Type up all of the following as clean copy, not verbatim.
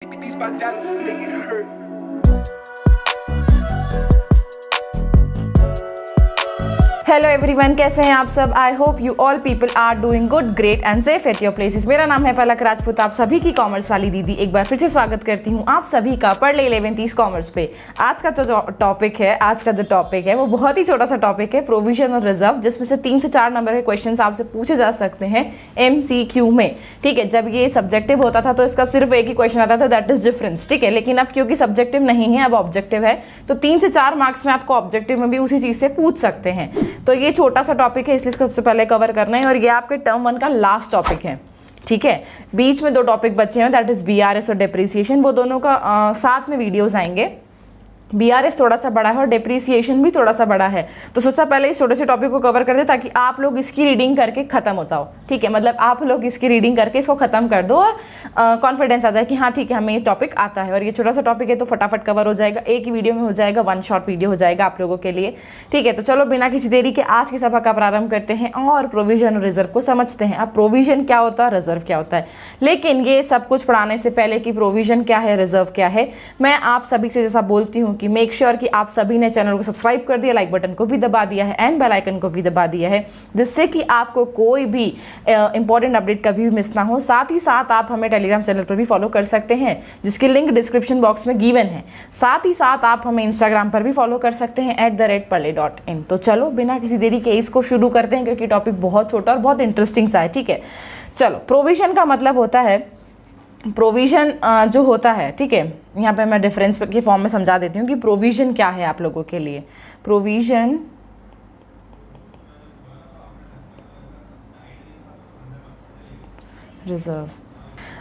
These my dollars make it hurt. Hello everyone, कैसे हैं आप सब। I hope you all people are doing good, great and safe at your places. मेरा नाम है पलक राजपूत। आप सभी की कॉमर्स वाली दीदी एक बार फिर से स्वागत करती हूँ आप सभी का पढ़ ले 11 कॉमर्स पे। आज का जो टॉपिक है वो बहुत ही छोटा सा टॉपिक है, प्रोविजन और रिजर्व, जिसमें से 3 से 4 नंबर के क्वेश्चन आपसे पूछे जा सकते हैं MCQ में। ठीक है, जब ये सब्जेक्टिव होता था तो इसका सिर्फ एक ही क्वेश्चन आता था, दैट इज डिफरेंस। ठीक है, लेकिन अब क्योंकि सब्जेक्टिव नहीं है, अब ऑब्जेक्टिव है, तो 3 से 4 मार्क्स में आपको ऑब्जेक्टिव में भी उसी चीज से पूछ सकते हैं। तो ये छोटा सा टॉपिक है, इसलिए सबसे पहले कवर करना है, और ये आपके टर्म 1 का लास्ट टॉपिक है। ठीक है, बीच में 2 टॉपिक बचे हैं, दैट इज BRS और डेप्रिसिएशन। वो दोनों का साथ में वीडियोस आएंगे। BRS थोड़ा सा बड़ा है और डेप्रिसिएशन भी थोड़ा सा बड़ा है, तो सोचा पहले इस छोटे से टॉपिक को कवर कर दे ताकि आप लोग इसकी रीडिंग करके खत्म हो जाओ। ठीक है, मतलब आप लोग इसकी रीडिंग करके इसको खत्म कर दो और कॉन्फिडेंस आ जाए कि हाँ ठीक है, हमें ये टॉपिक आता है। और ये छोटा सा टॉपिक है तो फटाफट कवर हो जाएगा, एक ही वीडियो में हो जाएगा, 1 शॉर्ट वीडियो हो जाएगा आप लोगों के लिए। ठीक है, तो चलो बिना किसी देरी के आज की सभा का प्रारंभ करते हैं और प्रोविजन और रिजर्व को समझते हैं। अब प्रोविजन क्या होता है, रिजर्व क्या होता है, लेकिन ये सब कुछ पढ़ाने से पहले कि प्रोविजन क्या है, रिजर्व क्या है, मैं आप सभी से जैसा बोलती हूँ कि मेक श्योर कि आप सभी ने चैनल को सब्सक्राइब कर दिया, लाइक बटन को भी दबा दिया है एंड बेल आइकन को भी दबा दिया है, जिससे कि आपको कोई भी इंपॉर्टेंट अपडेट कभी भी मिस ना हो। साथ ही साथ आप हमें टेलीग्राम चैनल पर भी फॉलो कर सकते हैं, जिसकी लिंक डिस्क्रिप्शन बॉक्स में गिवन है। साथ ही साथ आप हमें इंस्टाग्राम पर भी फॉलो कर सकते हैं @parle.in। तो चलो बिना किसी देरी के इसको शुरू करते हैं, क्योंकि टॉपिक बहुत छोटा और बहुत इंटरेस्टिंग सा है। ठीक है, चलो प्रोविजन का मतलब होता है, प्रोविजन जो होता है, ठीक है, यहाँ पे मैं डिफरेंस के फॉर्म में समझा देती हूँ कि प्रोविजन क्या है आप लोगों के लिए। प्रोविजन रिजर्व,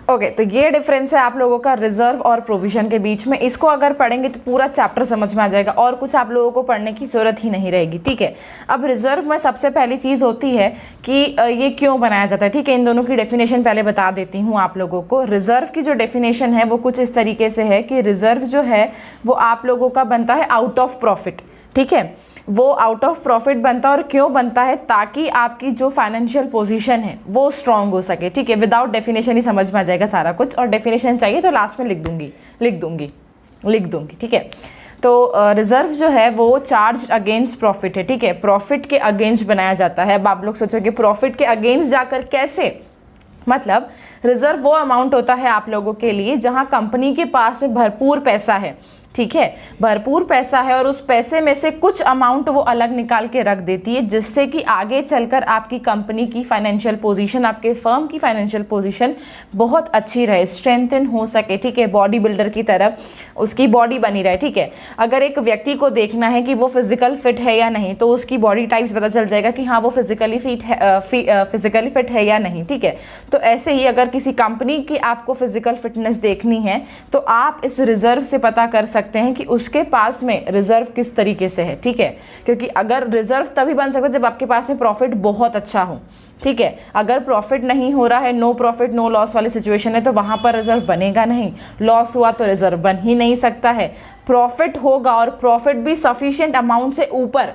ओके, तो ये डिफरेंस है आप लोगों का रिजर्व और प्रोविजन के बीच में। इसको अगर पढ़ेंगे तो पूरा चैप्टर समझ में आ जाएगा और कुछ आप लोगों को पढ़ने की जरूरत ही नहीं रहेगी। ठीक है, अब रिजर्व में सबसे पहली चीज़ होती है कि ये क्यों बनाया जाता है। ठीक है, इन दोनों की डेफिनेशन पहले बता देती हूँ आप लोगों को। रिजर्व की जो डेफिनेशन है वो कुछ इस तरीके से है कि रिजर्व जो है वो आप लोगों का बनता है आउट ऑफ प्रॉफिट। ठीक है, वो आउट ऑफ प्रॉफिट बनता है, और क्यों बनता है, ताकि आपकी जो फाइनेंशियल पोजीशन है वो स्ट्रांग हो सके। ठीक है, विदाउट डेफिनेशन ही समझ में आ जाएगा सारा कुछ, और डेफिनेशन चाहिए तो लास्ट में लिख दूंगी। ठीक है, तो रिजर्व जो है वो चार्ज अगेंस्ट प्रॉफिट है। ठीक है, प्रॉफिट के अगेंस्ट बनाया जाता है। अब आप लोग सोचोगे प्रॉफिट के अगेंस्ट जाकर कैसे, मतलब रिजर्व वो अमाउंट होता है आप लोगों के लिए जहां कंपनी के पास में भरपूर पैसा है। ठीक है, भरपूर पैसा है और उस पैसे में से कुछ अमाउंट वो अलग निकाल के रख देती है, जिससे कि आगे चलकर आपकी कंपनी की फाइनेंशियल पोजीशन, आपके फर्म की फाइनेंशियल पोजीशन बहुत अच्छी रहे, स्ट्रेंथन हो सके। ठीक है, बॉडी बिल्डर की तरह उसकी बॉडी बनी रहे। ठीक है, अगर एक व्यक्ति को देखना है कि वो फिजिकल फिट है या नहीं, तो उसकी बॉडी टाइप्स पता चल जाएगा कि हाँ वो फिजिकली फिट है या नहीं। ठीक है, तो ऐसे ही अगर किसी कंपनी की आपको फिजिकल फिटनेस देखनी है तो आप इस रिजर्व से पता कर सकते हैं कि उसके पास में रिजर्व किस तरीके से है। ठीक है, क्योंकि अगर रिजर्व तभी बन सकता है जब आपके पास में प्रॉफिट बहुत अच्छा हो। ठीक है, अगर प्रॉफिट नहीं हो रहा है, नो प्रॉफिट नो लॉस वाली सिचुएशन है, तो वहां पर रिजर्व बनेगा नहीं। लॉस हुआ तो रिजर्व बन ही नहीं सकता है। प्रॉफिट होगा, और प्रॉफिट भी सफिशिएंट अमाउंट से ऊपर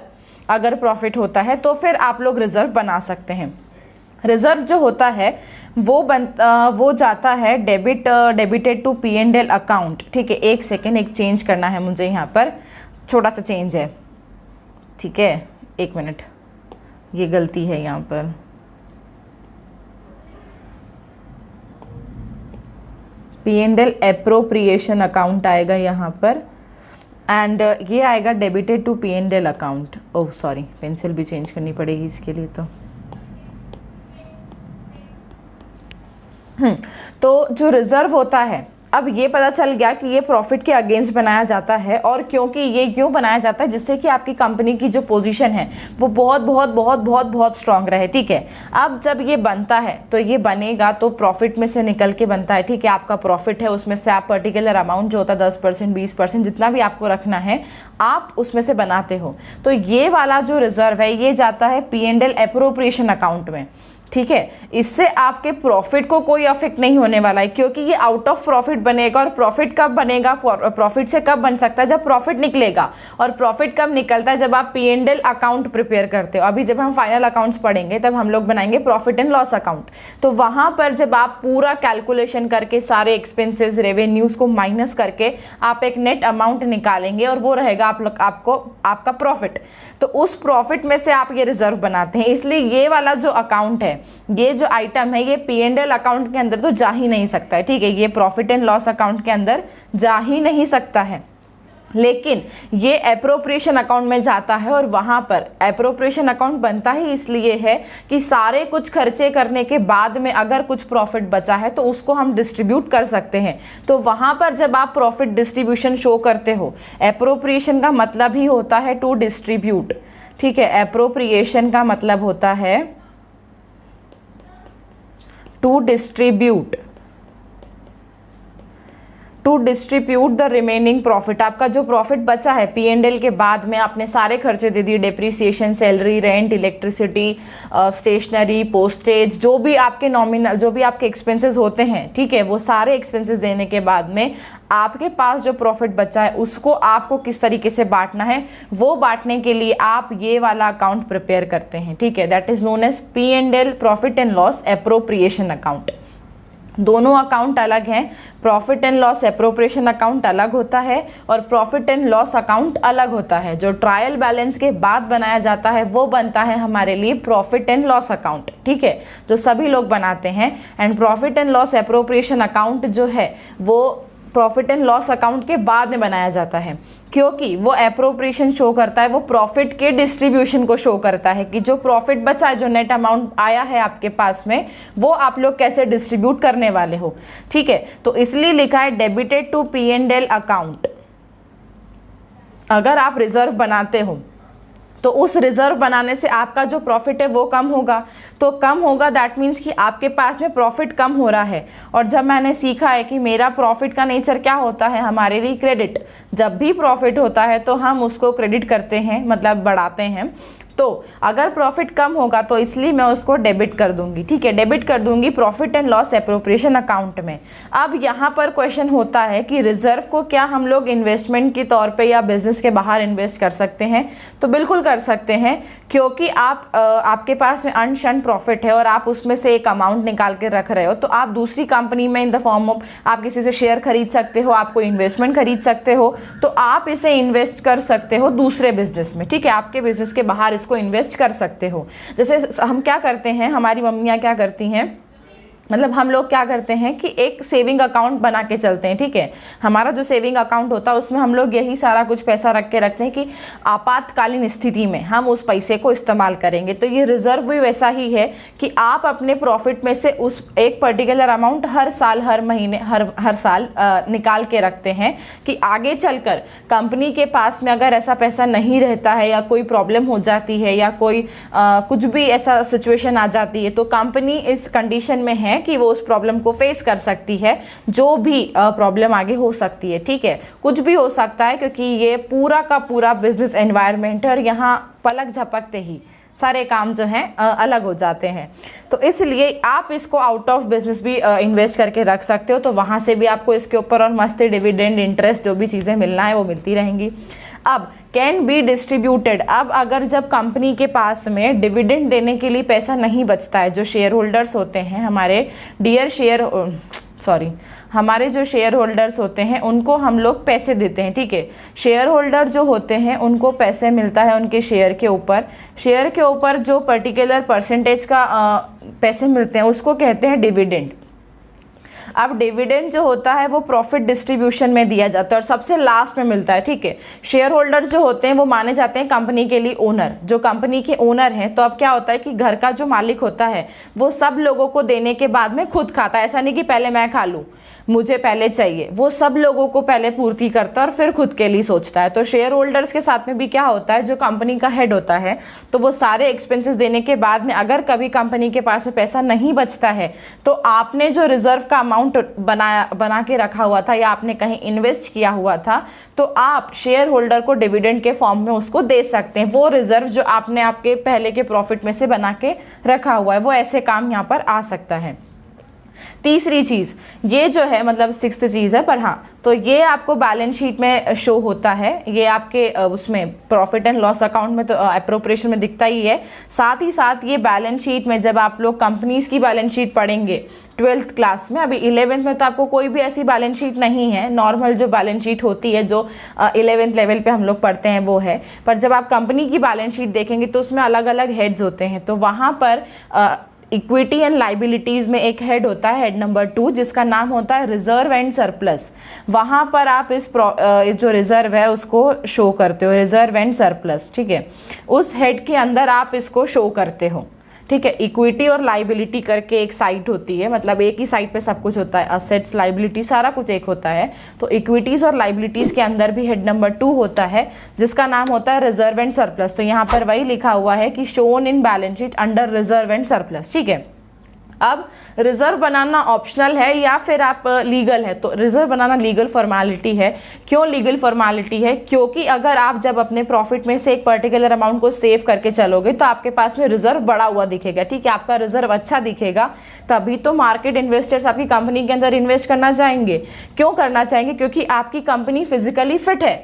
अगर प्रॉफिट होता है तो फिर आप लोग रिजर्व बना सकते हैं। रिजर्व जो होता है वो जाता है डेबिटेड टू P&L अकाउंट। ठीक है, एक सेकेंड, एक चेंज करना है मुझे, यहाँ पर छोटा सा चेंज है। ठीक है, 1 मिनट, ये गलती है यहाँ पर। P&L एप्रोप्रिएशन अकाउंट आएगा यहाँ पर, एंड ये आएगा debited to P&L account. Oh sorry, pencil भी चेंज करनी पड़ेगी इसके लिए। तो जो रिजर्व होता है, अब ये पता चल गया कि ये प्रॉफिट के अगेंस्ट बनाया जाता है, और क्योंकि ये क्यों बनाया जाता है, जिससे कि आपकी कंपनी की जो पोजीशन है वो बहुत बहुत बहुत बहुत बहुत स्ट्रांग रहे। ठीक है, अब जब ये बनता है तो ये बनेगा तो प्रॉफिट में से निकल के बनता है। ठीक है, आपका प्रॉफिट है, उसमें से आप पर्टिकुलर अमाउंट जो होता है 10% 20% जितना भी आपको रखना है, आप उसमें से बनाते हो। तो ये वाला जो रिजर्व है ये जाता है P&L एप्रोप्रिएशन अकाउंट में। ठीक है। इससे आपके प्रॉफिट को कोई अफेक्ट नहीं होने वाला है, क्योंकि ये आउट ऑफ प्रॉफिट बनेगा। और प्रॉफिट कब बनेगा, प्रॉफिट से कब बन सकता है, जब प्रॉफिट निकलेगा। और प्रॉफिट कब निकलता है, जब आप P&L अकाउंट प्रिपेयर करते हो। अभी जब हम फाइनल अकाउंट्स पढ़ेंगे तब हम लोग बनाएंगे प्रॉफिट एंड लॉस अकाउंट। तो वहां पर जब आप पूरा कैलकुलेशन करके सारे एक्सपेंसेस रेवेन्यूज को माइनस करके आप एक नेट अमाउंट निकालेंगे और वो रहेगा आपका प्रॉफिट। तो उस प्रॉफिट में से आप ये रिजर्व बनाते हैं। इसलिए ये वाला जो अकाउंट है, ये जो आइटम है, ये P&L अकाउंट के अंदर तो जा ही नहीं सकता है, ठीक है। ये प्रॉफिट एंड लॉस अकाउंट के अंदर जा ही नहीं सकता है। लेकिन ये एप्रोप्रिएशन अकाउंट में जाता है, और वहाँ पर एप्रोप्रिएशन अकाउंट बनता ही इसलिए है कि सारे कुछ खर्चे करने के बाद में अगर कुछ प्रॉफिट बचा है तो उसको हम डिस्ट्रीब्यूट कर सकते हैं। तो वहाँ पर जब आप प्रॉफिट डिस्ट्रीब्यूशन शो करते हो, एप्रोप्रिएशन का मतलब ही होता है टू डिस्ट्रीब्यूट, ठीक है। एप्रोप्रिएशन का मतलब होता है to distribute the remaining profit. आपका जो प्रॉफिट बचा है P&L के बाद में, आपने सारे खर्चे दे दिए, depreciation, salary, rent, electricity, stationery, postage, जो भी आपके नॉमिनल, जो भी आपके एक्सपेंसेस होते हैं, ठीक है, वो सारे एक्सपेंसेस देने के बाद में आपके पास जो प्रॉफिट बचा है उसको आपको किस तरीके से बांटना है, वो बांटने के लिए आप ये वाला अकाउंट प्रिपेयर करते हैं, ठीक है। That is known as P&L profit and loss appropriation account. दोनों अकाउंट अलग हैं। Profit and loss appropriation account अलग होता है और प्रॉफिट एंड लॉस अकाउंट अलग होता है। जो ट्रायल बैलेंस के बाद बनाया जाता है वो बनता है हमारे लिए प्रॉफिट एंड लॉस अकाउंट, ठीक है, जो सभी लोग बनाते हैं। And profit and loss appropriation account जो है वो प्रॉफिट एंड लॉस अकाउंट के बाद में बनाया जाता है, क्योंकि वो एप्रोप्रिएशन शो करता है, वो प्रॉफिट के डिस्ट्रीब्यूशन को शो करता है कि जो प्रॉफिट बचा है, जो नेट अमाउंट आया है आपके पास में, वो आप लोग कैसे डिस्ट्रीब्यूट करने वाले हो, ठीक है। तो इसलिए लिखा है डेबिटेड टू P&L अकाउंट। अगर आप रिजर्व बनाते हो तो उस रिजर्व बनाने से आपका जो प्रॉफिट है वो कम होगा। तो कम होगा दैट मीन्स कि आपके पास में प्रॉफिट कम हो रहा है। और जब मैंने सीखा है कि मेरा प्रॉफिट का नेचर क्या होता है, हमारे लिए क्रेडिट। जब भी प्रॉफिट होता है तो हम उसको क्रेडिट करते हैं, मतलब बढ़ाते हैं। तो अगर प्रॉफिट कम होगा तो इसलिए मैं उसको डेबिट कर दूंगी, ठीक है, डेबिट कर दूंगी profit and loss appropriation account में। अब यहाँ पर क्वेश्चन होता है कि रिजर्व को क्या हम लोग इन्वेस्टमेंट के तौर पे या बिजनेस के बाहर इन्वेस्ट कर सकते हैं? तो बिल्कुल कर सकते हैं, क्योंकि आपके पास में अनशन प्रॉफिट है और आप उसमें से एक अमाउंट निकाल के रख रहे हो, तो आप दूसरी कंपनी में इन द फॉर्म ऑफ आप किसी से शेयर खरीद सकते हो, आपको इन्वेस्टमेंट खरीद सकते हो, तो आप इसे इन्वेस्ट कर सकते हो दूसरे बिजनेस में, ठीक है। आपके बिजनेस के बाहर इसको इन्वेस्ट कर सकते हो। जैसे हम क्या करते हैं, हमारी मम्मियाँ क्या करती हैं, मतलब हम लोग क्या करते हैं कि एक सेविंग अकाउंट बना के चलते हैं, ठीक है। हमारा जो सेविंग अकाउंट होता है उसमें हम लोग यही सारा कुछ पैसा रख के रखते हैं कि आपातकालीन स्थिति में हम उस पैसे को इस्तेमाल करेंगे। तो ये रिजर्व भी वैसा ही है कि आप अपने प्रॉफिट में से उस एक पर्टिकुलर अमाउंट हर साल, हर महीने, हर साल निकाल के रखते हैं कि आगे चलकर कंपनी के पास में अगर ऐसा पैसा नहीं रहता है या कोई प्रॉब्लम हो जाती है या कोई कुछ भी ऐसा सिचुएशन आ जाती है, तो कंपनी इस कंडीशन में है कि वो उस प्रॉब्लम को फेस कर सकती है, जो भी प्रॉब्लम आगे हो सकती है, ठीक है। कुछ भी हो सकता है, क्योंकि ये पूरा का पूरा बिजनेस एनवायरनमेंट है और यहाँ पलक झपकते ही सारे काम जो हैं अलग हो जाते हैं। तो इसलिए आप इसको आउट ऑफ बिजनेस भी इन्वेस्ट करके रख सकते हो, तो वहाँ से भी आपको इसके ऊपर और मस्त डिविडेंड, इंटरेस्ट, जो भी चीज़ें मिलना है वो मिलती रहेंगी। अब कैन बी डिस्ट्रीब्यूटेड। अब अगर जब कंपनी के पास में डिविडेंड देने के लिए पैसा नहीं बचता है, जो शेयर होल्डर्स होते हैं, हमारे जो शेयर होल्डर्स होते हैं उनको हम लोग पैसे देते हैं, ठीक है। शेयर होल्डर जो होते हैं उनको पैसे मिलता है उनके शेयर के ऊपर जो पर्टिकुलर परसेंटेज का पैसे मिलते हैं उसको कहते हैं डिविडेंड। अब डिविडेंड जो होता है वो प्रॉफिट डिस्ट्रीब्यूशन में दिया जाता है और सबसे लास्ट में मिलता है, ठीक है। शेयर होल्डर जो होते हैं वो माने जाते हैं कंपनी के लिए ओनर, जो कंपनी के ओनर हैं। तो अब क्या होता है कि घर का जो मालिक होता है वो सब लोगों को देने के बाद में खुद खाता है। ऐसा नहीं कि पहले मैं खा लूँ, मुझे पहले चाहिए, वो सब लोगों को पहले पूर्ति करता है और फिर खुद के लिए सोचता है। तो शेयर होल्डर्स के साथ में भी क्या होता है, जो कंपनी का हेड होता है तो वो सारे एक्सपेंसेस देने के बाद में अगर कभी कंपनी के पास में पैसा नहीं बचता है तो आपने जो रिजर्व का अमाउंट बना के रखा हुआ था या आपने कहीं इन्वेस्ट किया हुआ था तो आप शेयर होल्डर को डिविडेंड के फॉर्म में उसको दे सकते हैं। वो रिजर्व जो आपने आपके पहले के प्रॉफिट में से बना के रखा हुआ है, वो ऐसे काम यहाँ पर आ सकता है। तीसरी चीज़ ये जो है, मतलब सिक्स्थ चीज़ है, पर हाँ, तो ये आपको बैलेंस शीट में शो होता है, ये आपके उसमें प्रॉफिट एंड लॉस अकाउंट में तो अप्रोप्रिएशन में दिखता ही है। साथ ही साथ ये बैलेंस शीट में जब आप लोग कंपनीज की बैलेंस शीट पढ़ेंगे 12th क्लास में, अभी 11th में तो आपको कोई भी ऐसी बैलेंस शीट नहीं है, नॉर्मल जो बैलेंस शीट होती है जो 11th लेवल पे हम लोग पढ़ते हैं वो है। पर जब आप कंपनी की बैलेंस शीट देखेंगे तो उसमें अलग अलग हेड्स होते हैं। तो वहाँ पर इक्विटी एंड लाइबिलिटीज़ में एक हेड होता है, हेड नंबर 2, जिसका नाम होता है रिजर्व एंड सरप्लस। वहाँ पर आप इस जो रिजर्व है उसको शो करते हो, रिजर्व एंड सरप्लस, ठीक है। उस हेड के अंदर आप इसको शो करते हो, ठीक है। इक्विटी और लाइबिलिटी करके एक साइट होती है, मतलब एक ही साइट पे सब कुछ होता है, असेट्स लाइबिलिटी सारा कुछ एक होता है। तो इक्विटीज़ और लाइबिलिटीज़ के अंदर भी हेड नंबर 2 होता है जिसका नाम होता है रिजर्व एंड सरप्लस। तो यहाँ पर वही लिखा हुआ है कि shown in balance sheet under reserve and surplus, ठीक है। अब रिजर्व बनाना ऑप्शनल है या फिर आप लीगल है, तो रिजर्व बनाना लीगल फॉर्मेलिटी है। क्यों लीगल फॉर्मेलिटी है? क्योंकि अगर आप जब अपने प्रॉफिट में से एक पर्टिकुलर अमाउंट को सेव करके चलोगे तो आपके पास में रिजर्व बढ़ा हुआ दिखेगा, ठीक है, आपका रिजर्व अच्छा दिखेगा, तभी तो मार्केट इन्वेस्टर्स आपकी कंपनी के अंदर इन्वेस्ट करना चाहेंगे। क्यों करना चाहेंगे? क्योंकि आपकी कंपनी फिजिकली फिट है,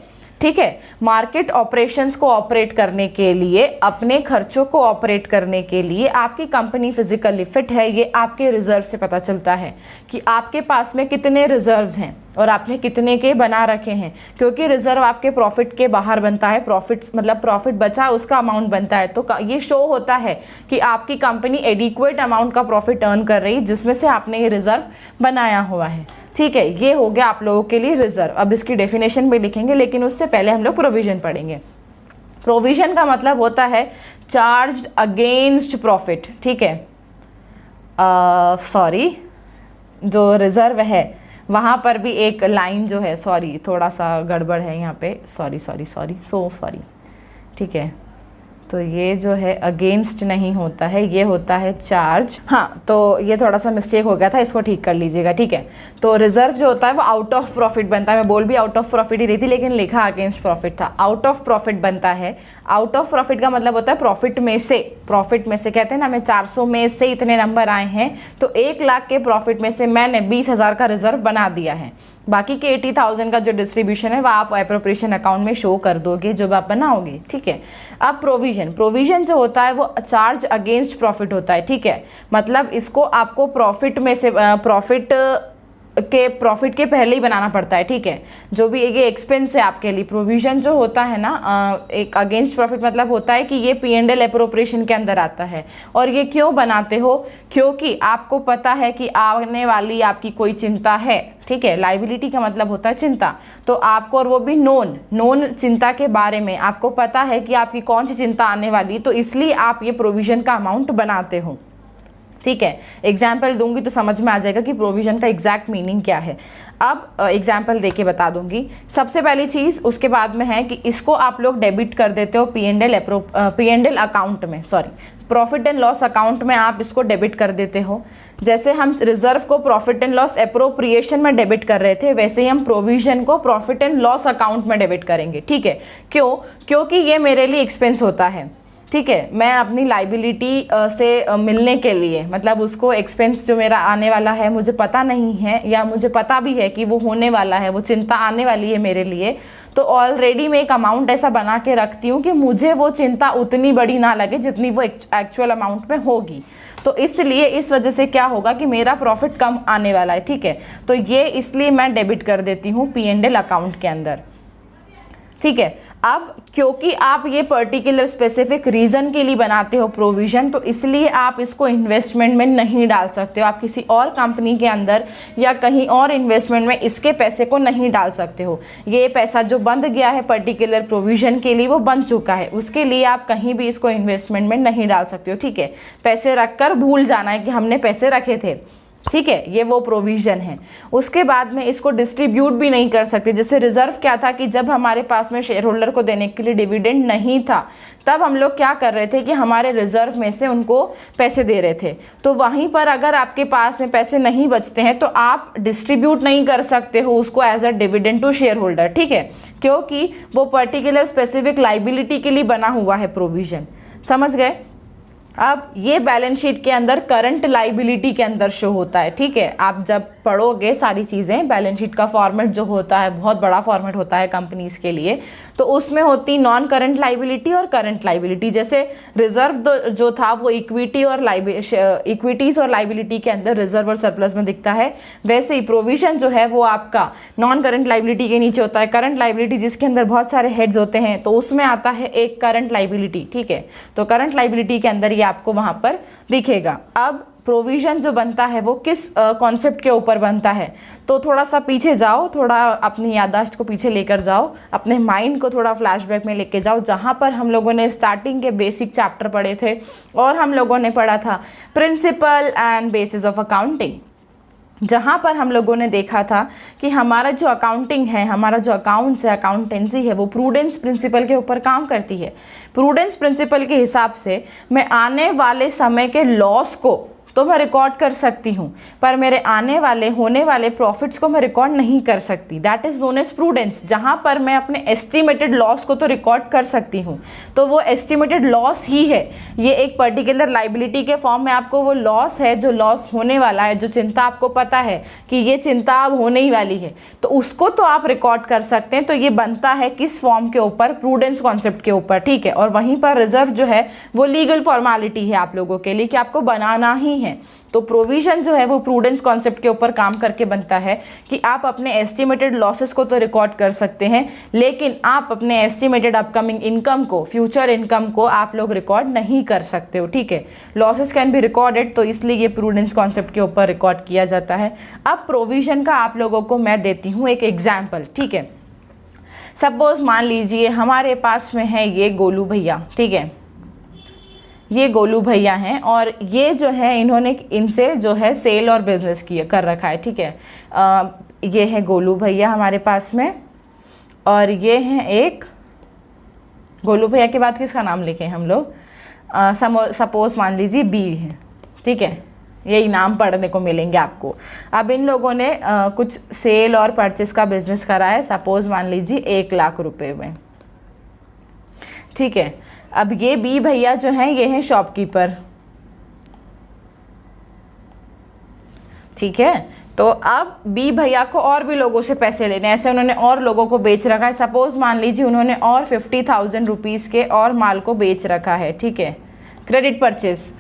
ठीक है। मार्केट ऑपरेशंस को ऑपरेट करने के लिए, अपने खर्चों को ऑपरेट करने के लिए आपकी कंपनी फिजिकली फिट है। ये आपके रिजर्व से पता चलता है कि आपके पास में कितने रिजर्व्स हैं और आपने कितने के बना रखे हैं, क्योंकि रिजर्व आपके प्रॉफिट के बाहर बनता है। प्रॉफिट मतलब प्रॉफिट बचा उसका अमाउंट बनता है। तो ये शो होता है कि आपकी कंपनी एडिक्वेट अमाउंट का प्रॉफिट अर्न कर रही है जिसमें से आपने ये रिजर्व बनाया हुआ है, ठीक है। ये हो गया आप लोगों के लिए रिजर्व। अब इसकी डेफिनेशन भी लिखेंगे, लेकिन उससे पहले हम लोग प्रोविजन पढ़ेंगे। प्रोविजन का मतलब होता है चार्ज अगेंस्ट प्रॉफिट, ठीक है। सॉरी, जो रिजर्व है वहाँ पर भी एक लाइन जो है, सॉरी थोड़ा सा गड़बड़ है यहाँ पे, सॉरी, ठीक है। तो ये जो है अगेंस्ट नहीं होता है, ये होता है चार्ज। हाँ, तो ये थोड़ा सा मिस्टेक हो गया था, इसको ठीक कर लीजिएगा, ठीक है। तो रिजर्व जो होता है वो आउट ऑफ प्रॉफिट बनता है। मैं बोल भी आउट ऑफ प्रॉफिट ही रही थी, लेकिन लिखा अगेंस्ट प्रॉफिट था। आउट ऑफ प्रॉफिट बनता है। आउट ऑफ प्रॉफिट का मतलब होता है प्रॉफिट में से कहते हैं ना, हमें 400 में से इतने नंबर आए हैं तो 1 लाख के प्रॉफिट में से मैंने 20,000 का रिजर्व बना दिया है। बाकी के 80,000 का जो डिस्ट्रीब्यूशन है वो आप एप्रोप्रिएशन अकाउंट में शो कर दोगे जब आप बनाओगे, ठीक है। अब प्रोविजन जो होता है वो चार्ज अगेंस्ट प्रॉफिट होता है, ठीक है। मतलब इसको आपको प्रॉफिट में से प्रॉफिट के पहले ही बनाना पड़ता है, ठीक है। जो भी ये एक्सपेंस है आपके लिए, प्रोविजन जो होता है ना, एक अगेंस्ट प्रॉफिट मतलब होता है कि ये P&L एप्रोप्रिएशन के अंदर आता है। और ये क्यों बनाते हो? क्योंकि आपको पता है कि आने वाली आपकी कोई चिंता है, ठीक है। लाइबिलिटी का मतलब होता है चिंता, तो आपको, और वो भी नोन चिंता के बारे में आपको पता है कि आपकी कौन सी चिंता आने वाली, तो इसलिए आप ये प्रोविजन का अमाउंट बनाते हो, ठीक है। एग्जाम्पल दूंगी तो समझ में आ जाएगा कि प्रोविजन का एग्जैक्ट मीनिंग क्या है। अब एग्जाम्पल देके बता दूंगी। सबसे पहली चीज़ उसके बाद में है कि इसको आप लोग डेबिट कर देते हो P&L अकाउंट में, sorry profit and loss account में आप इसको डेबिट कर देते हो। जैसे हम रिजर्व को प्रॉफिट एंड लॉस एप्रोप्रिएशन में डेबिट कर रहे थे, वैसे ही हम प्रोविजन को प्रॉफिट एंड लॉस अकाउंट में डेबिट करेंगे, ठीक है। क्यों? क्योंकि ये मेरे लिए एक्सपेंस होता है, ठीक है। मैं अपनी लाइबिलिटी से मिलने के लिए, मतलब उसको एक्सपेंस जो मेरा आने वाला है मुझे पता नहीं है, या मुझे पता भी है कि वो होने वाला है, वो चिंता आने वाली है मेरे लिए, तो ऑलरेडी मैं एक अमाउंट ऐसा बना के रखती हूँ कि मुझे वो चिंता उतनी बड़ी ना लगे जितनी वो एक्चुअल अमाउंट में होगी। तो इसलिए इस वजह से क्या होगा कि मेरा प्रॉफिट कम आने वाला है, ठीक है। तो ये इसलिए मैं डेबिट कर देती हूँ P&L अकाउंट के अंदर, ठीक है। अब क्योंकि आप ये पर्टिकुलर स्पेसिफिक रीज़न के लिए बनाते हो प्रोविज़न, तो इसलिए आप इसको इन्वेस्टमेंट में नहीं डाल सकते हो। आप किसी और कंपनी के अंदर या कहीं और इन्वेस्टमेंट में इसके पैसे को नहीं डाल सकते हो। ये पैसा जो बंद गया है पर्टिकुलर प्रोविज़न के लिए, वो बन चुका है, उसके लिए आप कहीं भी इसको इन्वेस्टमेंट में नहीं डाल सकते हो, ठीक है। पैसे रख कर भूल जाना है कि हमने पैसे रखे थे, ठीक है, ये वो प्रोविज़न है। उसके बाद में इसको डिस्ट्रीब्यूट भी नहीं कर सकते। जैसे रिजर्व क्या था कि जब हमारे पास में शेयर होल्डर को देने के लिए डिविडेंड नहीं था, तब हम लोग क्या कर रहे थे कि हमारे रिजर्व में से उनको पैसे दे रहे थे। तो वहीं पर अगर आपके पास में पैसे नहीं बचते हैं तो आप डिस्ट्रीब्यूट नहीं कर सकते हो उसको as a dividend to shareholder, ठीक है, क्योंकि वो पर्टिकुलर स्पेसिफिक लाइबिलिटी के लिए बना हुआ है प्रोविज़न। समझ गए? अब ये बैलेंस शीट के अंदर करंट लाइबिलिटी के अंदर शो होता है, ठीक है। आप जब पढ़ोगे सारी चीज़ें, बैलेंस शीट का फॉर्मेट जो होता है बहुत बड़ा फॉर्मेट होता है कंपनीज के लिए, तो उसमें होती नॉन करंट लाइबिलिटी और करंट लाइबिलिटी। जैसे रिजर्व जो था वो इक्विटीज़ और लाइबिलिटी के अंदर रिजर्व और सरप्लस में दिखता है, वैसे ही प्रोविजन जो है वो आपका नॉन करंट लाइबिलिटी के नीचे होता है। करंट लाइबिलिटी जिसके अंदर बहुत सारे हेड्स होते हैं तो उसमें आता है एक करंट लाइबिलिटी, ठीक है। तो करंट लाइबिलिटी के अंदर ये आपको वहां पर दिखेगा। अब प्रोविजन जो बनता है वो किस कॉन्सेप्ट के ऊपर बनता है, तो थोड़ा सा पीछे जाओ, थोड़ा अपनी याददाश्त को पीछे लेकर जाओ, अपने माइंड को थोड़ा फ्लैशबैक में लेके जाओ, जहाँ पर हम लोगों ने स्टार्टिंग के बेसिक चैप्टर पढ़े थे और हम लोगों ने पढ़ा था principle and basis of accounting, जहाँ पर हम लोगों ने देखा था कि हमारा जो अकाउंटिंग है, हमारा जो अकाउंट्स है, अकाउंटेंसी है, वो प्रूडेंस प्रिंसिपल के ऊपर काम करती है। प्रूडेंस प्रिंसिपल के हिसाब से मैं आने वाले समय के लॉस को तो मैं रिकॉर्ड कर सकती हूँ, पर मेरे आने वाले होने वाले प्रॉफिट्स को मैं रिकॉर्ड नहीं कर सकती। That is known as prudence. जहाँ पर मैं अपने एस्टिमेटेड लॉस को तो रिकॉर्ड कर सकती हूँ, तो वो एस्टिमेटेड लॉस ही है। ये एक पर्टिकुलर लाइबिलिटी के फॉर्म में आपको वो लॉस है जो लॉस होने वाला है, जो चिंता आपको पता है कि ये चिंता अब होने ही वाली है, तो उसको तो आप रिकॉर्ड कर सकते हैं। तो ये बनता है किस फॉर्म के ऊपर? प्रूडेंस कॉन्सेप्ट के ऊपर, ठीक है। और वहीं पर रिजर्व जो है वो लीगल फॉर्मेलिटी है आप लोगों के लिए कि आपको बनाना ही है। तो प्रोविजन जो है वो प्रूडेंस कॉन्सेप्ट के ऊपर काम करके बनता है कि आप अपने एस्टिमेटेड लॉसेस को तो रिकॉर्ड कर सकते हैं, लेकिन आप अपने एस्टिमेटेड अपकमिंग इनकम को, फ्यूचर इनकम को आप लोग रिकॉर्ड नहीं कर सकते हो, ठीक है। लॉसेस कैन बी रिकॉर्डेड, तो इसलिए ये प्रूडेंस कॉन्सेप्ट के ऊपर रिकॉर्ड किया जाता है। अब प्रोविजन का आप लोगों को मैं देती हूँ एक एग्जाम्पल, ठीक है। सपोज मान लीजिए हमारे पास में है ये गोलू भैया, ठीक है, ये गोलू भैया हैं और ये जो है इन्होंने इनसे जो है सेल और बिजनेस किया कर रखा है, ठीक है। ये है गोलू भैया हमारे पास में, और ये हैं एक गोलू भैया के बाद किसका नाम लिखे हम लोग? सपोज मान लीजिए बी है, ठीक है, यही नाम पढ़ने को मिलेंगे आपको। अब इन लोगों ने कुछ सेल और परचेस का बिजनेस करा है, सपोज मान लीजिए 1 लाख रुपए में, ठीक है। अब ये बी भैया जो हैं ये हैं शॉपकीपर, ठीक है। तो अब बी भैया को और भी लोगों से पैसे लेने, ऐसे उन्होंने और लोगों को बेच रखा है। सपोज मान लीजिए उन्होंने और 50,000 रुपीज़ के और माल को बेच रखा है, ठीक है, क्रेडिट परचेस।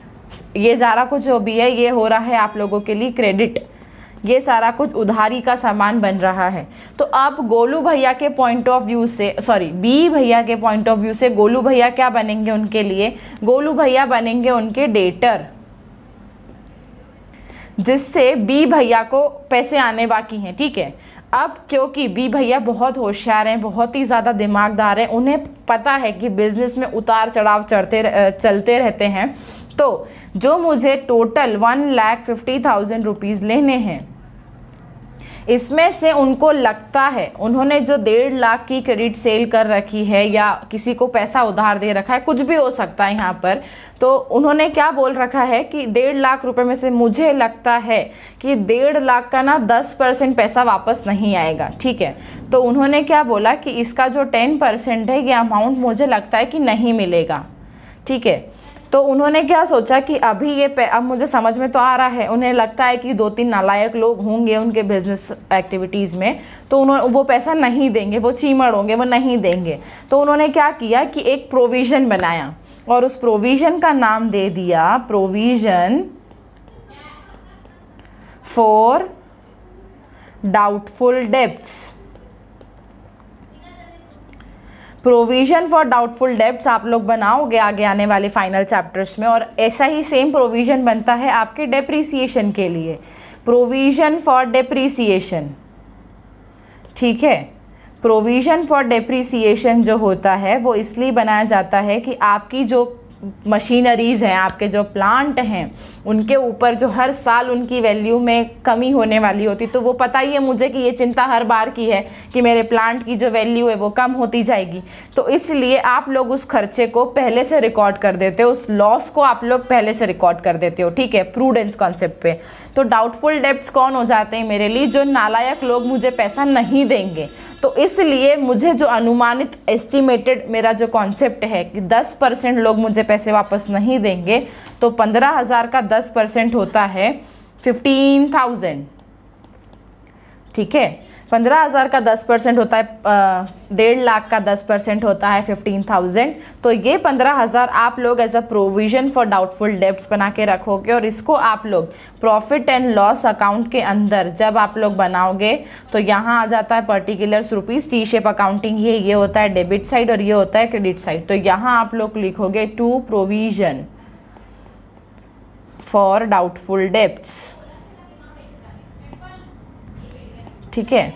ये सारा कुछ जो भी है ये हो रहा है आप लोगों के लिए क्रेडिट, ये सारा कुछ उधारी का सामान बन रहा है। तो अब गोलू भैया के पॉइंट ऑफ व्यू से, बी भैया के पॉइंट ऑफ व्यू से गोलू भैया क्या बनेंगे उनके लिए? गोलू भैया बनेंगे उनके डेटर, जिससे बी भैया को पैसे आने बाकी हैं, ठीक है। अब क्योंकि बी भैया बहुत होशियार हैं, बहुत ही ज़्यादा दिमागदार हैं, उन्हें पता है कि बिजनेस में उतार चढ़ाव चलते रहते हैं, तो जो मुझे टोटल 1,50,000 रुपीज़ लेने हैं, इसमें से उनको लगता है, उन्होंने जो 1.5 लाख की क्रेडिट सेल कर रखी है या किसी को पैसा उधार दे रखा है, कुछ भी हो सकता है यहाँ पर, तो उन्होंने क्या बोल रखा है कि 1.5 लाख रुपए में से मुझे लगता है कि 1.5 लाख का ना 10% पैसा वापस नहीं आएगा, ठीक है। तो उन्होंने क्या बोला कि इसका जो 10% है ये अमाउंट मुझे लगता है कि नहीं मिलेगा, ठीक है। तो उन्होंने क्या सोचा कि अभी ये अब मुझे समझ में तो आ रहा है, उन्हें लगता है कि 2-3 नालायक लोग होंगे उनके बिजनेस एक्टिविटीज़ में, तो वो पैसा नहीं देंगे, वो चीमड़ होंगे, वो नहीं देंगे। तो उन्होंने क्या किया कि एक प्रोविज़न बनाया और उस प्रोविज़न का नाम दे दिया provision for doubtful debts. Provision for doubtful debts आप लोग बनाओगे आगे आने वाले फाइनल चैप्टर्स में, और ऐसा ही सेम प्रोविजन बनता है आपके डेप्रीसिएशन के लिए, प्रोविजन फॉर डेप्रीसिएशन, ठीक है। प्रोविजन फॉर डेप्रीसिएशन जो होता है वो इसलिए बनाया जाता है कि आपकी जो मशीनरीज़ हैं, आपके जो प्लांट हैं, उनके ऊपर जो हर साल उनकी वैल्यू में कमी होने वाली होती, तो वो पता ही है मुझे कि ये चिंता हर बार की है कि मेरे प्लांट की जो वैल्यू है वो कम होती जाएगी। तो इसलिए आप लोग उस खर्चे को पहले से रिकॉर्ड कर देते हो, उस लॉस को आप लोग पहले से रिकॉर्ड कर देते हो, ठीक है, प्रूडेंस कॉन्सेप्ट पे। तो डाउटफुल डेब्ट्स कौन हो जाते हैं मेरे लिए? जो नालायक लोग मुझे पैसा नहीं देंगे। तो इसलिए मुझे जो अनुमानित एस्टिमेटेड मेरा जो कॉन्सेप्ट है कि 10% लोग मुझे पैसे वापस नहीं देंगे, तो 15,000 का 10% होता है 15,000, ठीक है। 15,000 का 10% होता है 1.5 लाख का 10% होता है 15,000। तो ये 15,000 आप लोग as a provision for doubtful debts बना के रखोगे, और इसको आप लोग प्रॉफिट एंड लॉस अकाउंट के अंदर जब आप लोग बनाओगे तो यहाँ आ जाता है particulars rupees, T shape accounting ये होता है डेबिट साइड और ये होता है क्रेडिट साइड। तो यहाँ आप लोग लिखोगे to provision for doubtful debts, ठीक है।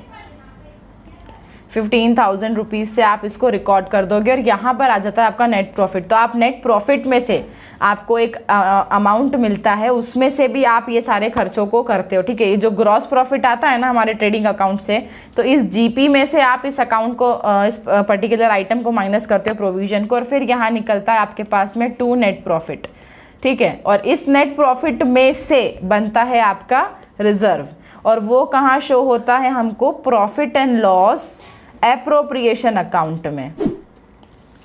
15,000 रुपीज़ से आप इसको रिकॉर्ड कर दोगे, और यहाँ पर आ जाता है आपका नेट प्रॉफिट। तो आप नेट प्रॉफिट में से आपको एक अमाउंट मिलता है, उसमें से भी आप ये सारे खर्चों को करते हो, ठीक है। ये जो ग्रॉस प्रॉफिट आता है ना हमारे ट्रेडिंग अकाउंट से, तो इस जीपी में से आप इस अकाउंट को इस पर्टिकुलर आइटम को माइनस करते हो, प्रोविजन को, और फिर यहाँ निकलता है आपके पास में टू नेट प्रॉफिट, ठीक है। और इस नेट प्रॉफिट में से बनता है आपका रिजर्व, और वो कहाँ शो होता है हमको? Profit and loss appropriation account में,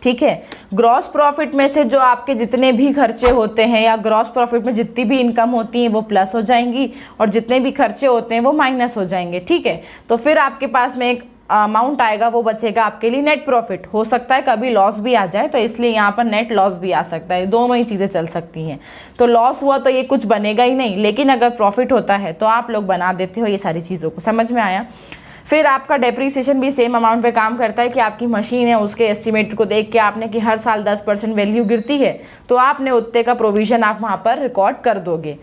ठीक है। ग्रॉस प्रॉफिट में से जो आपके जितने भी खर्चे होते हैं, या ग्रॉस प्रॉफिट में जितनी भी इनकम होती है वो प्लस हो जाएंगी, और जितने भी खर्चे होते हैं वो माइनस हो जाएंगे, ठीक है। तो फिर आपके पास में एक अमाउंट आएगा, वो बचेगा आपके लिए नेट प्रॉफिट। हो सकता है कभी लॉस भी आ जाए, तो इसलिए यहाँ पर नेट लॉस भी आ सकता है, दोनों ही चीज़ें चल सकती हैं। तो लॉस हुआ तो ये कुछ बनेगा ही नहीं, लेकिन अगर प्रॉफिट होता है तो आप लोग बना देते हो ये सारी चीज़ों को। समझ में आया? फिर आपका डेप्रीसिएशन भी सेम अमाउंट पे काम करता है कि आपकी मशीन है, उसके एस्टिमेट को देख के आपने कि हर साल 10% वैल्यू गिरती है, तो आपने उतने का प्रोविज़न आप वहाँ पर रिकॉर्ड कर दोगे,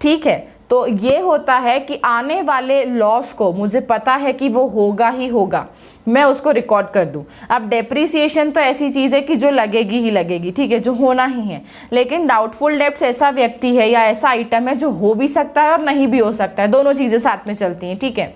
ठीक है। तो ये होता है कि आने वाले लॉस को मुझे पता है कि वो होगा ही होगा, मैं उसको रिकॉर्ड कर दूं। अब डेप्रीसिएशन तो ऐसी चीज़ है कि जो लगेगी ही लगेगी, ठीक है, जो होना ही है। लेकिन डाउटफुल डेब्ट्स ऐसा व्यक्ति है या ऐसा आइटम है जो हो भी सकता है और नहीं भी हो सकता है, दोनों चीज़ें साथ में चलती हैं, ठीक है।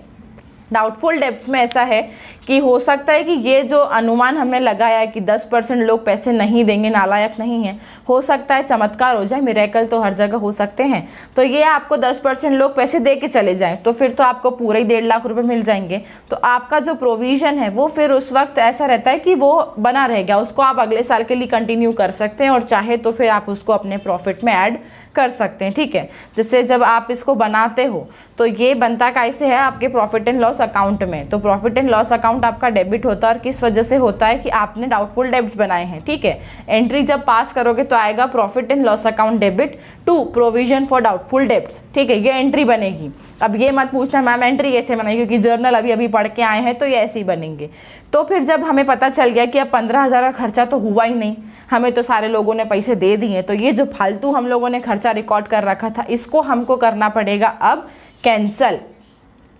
डाउटफुल डेब्ट्स में ऐसा है कि हो सकता है कि ये जो अनुमान हमने लगाया है कि 10% लोग पैसे नहीं देंगे, नालायक नहीं है, हो सकता है चमत्कार हो जाए, मिरेकल तो हर जगह हो सकते हैं। तो ये आपको 10% लोग पैसे दे के चले जाएं, तो फिर तो आपको पूरे ही 1.5 लाख रुपए मिल जाएंगे। तो आपका जो प्रोविज़न है वो फिर उस वक्त ऐसा रहता है कि वो बना रह गया, उसको आप अगले साल के लिए कंटिन्यू कर सकते हैं, और चाहे तो फिर आप उसको अपने प्रॉफिट में ऐड कर सकते हैं, ठीक है। जैसे जब आप इसको बनाते हो तो ये बनता कैसे है? आपके प्रॉफिट एंड लॉस अकाउंट में। तो प्रॉफिट एंड लॉस अकाउंट आपका डेबिट होता है, और किस वजह से होता है कि आपने डाउटफुल डेब्ट्स बनाए हैं, ठीक है। एंट्री जब पास करोगे तो आएगा profit and loss account debit to provision for doubtful debts, ठीक है, ये एंट्री बनेगी। अब ये मत पूछना मैम एंट्री कैसे बनाई, क्योंकि जर्नल अभी अभी पढ़ के आए हैं तो ये ऐसे ही बनेंगे। तो फिर जब हमें पता चल गया कि अब 15,000 का खर्चा तो हुआ ही नहीं, हमें तो सारे लोगों ने पैसे दे दिए, तो ये जो फालतू हम लोगों ने खर्चा रिकॉर्ड कर रखा था, इसको हमको करना पड़ेगा अब कैंसल।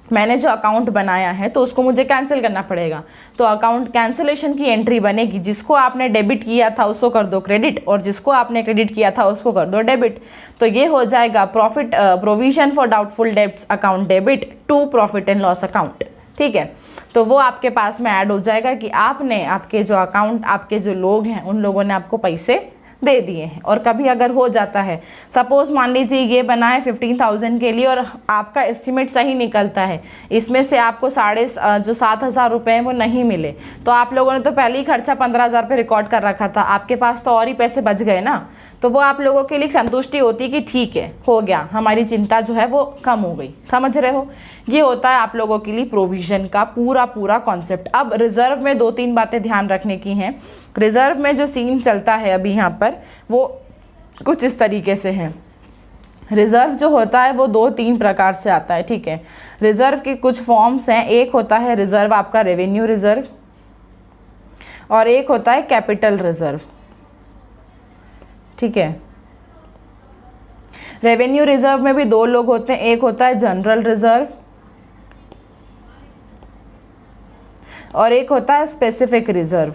मैंने जो अकाउंट बनाया है तो उसको मुझे कैंसिल करना पड़ेगा। तो अकाउंट कैंसिलेशन की एंट्री बनेगी, जिसको आपने डेबिट किया था उसको कर दो क्रेडिट, और जिसको आपने क्रेडिट किया था उसको कर दो डेबिट। तो ये हो जाएगा profit provision for doubtful debts account debit to profit and loss account, ठीक है। तो वो आपके पास में ऐड हो जाएगा कि आपने आपके जो अकाउंट, आपके जो लोग हैं उन लोगों ने आपको पैसे दे दिए हैं। और कभी अगर हो जाता है, सपोज मान लीजिए ये बना है 15,000 के लिए और आपका एस्टिमेट सही निकलता है, इसमें से आपको 7,500 रुपये हैं वो नहीं मिले, तो आप लोगों ने तो पहले ही खर्चा 15,000 पे रिकॉर्ड कर रखा था, आपके पास तो और ही पैसे बच गए ना। तो वो आप लोगों के लिए संतुष्टि होती है कि ठीक है, हो गया, हमारी चिंता जो है वो कम हो गई। समझ रहे हो? ये होता है आप लोगों के लिए प्रोविजन का पूरा कॉन्सेप्ट। अब रिजर्व में 2-3 बातें ध्यान रखने की हैं। रिजर्व में जो सीन चलता है अभी यहाँ पर वो कुछ इस तरीके से है। रिजर्व जो होता है वो 2-3 प्रकार से आता है, ठीक है। रिजर्व के कुछ फॉर्म्स हैं। एक होता है रिजर्व आपका रेवेन्यू रिजर्व, और एक होता है कैपिटल रिजर्व, ठीक है। रेवेन्यू रिजर्व में भी 2 लोग होते हैं, एक होता है जनरल रिजर्व और एक होता है स्पेसिफिक रिजर्व।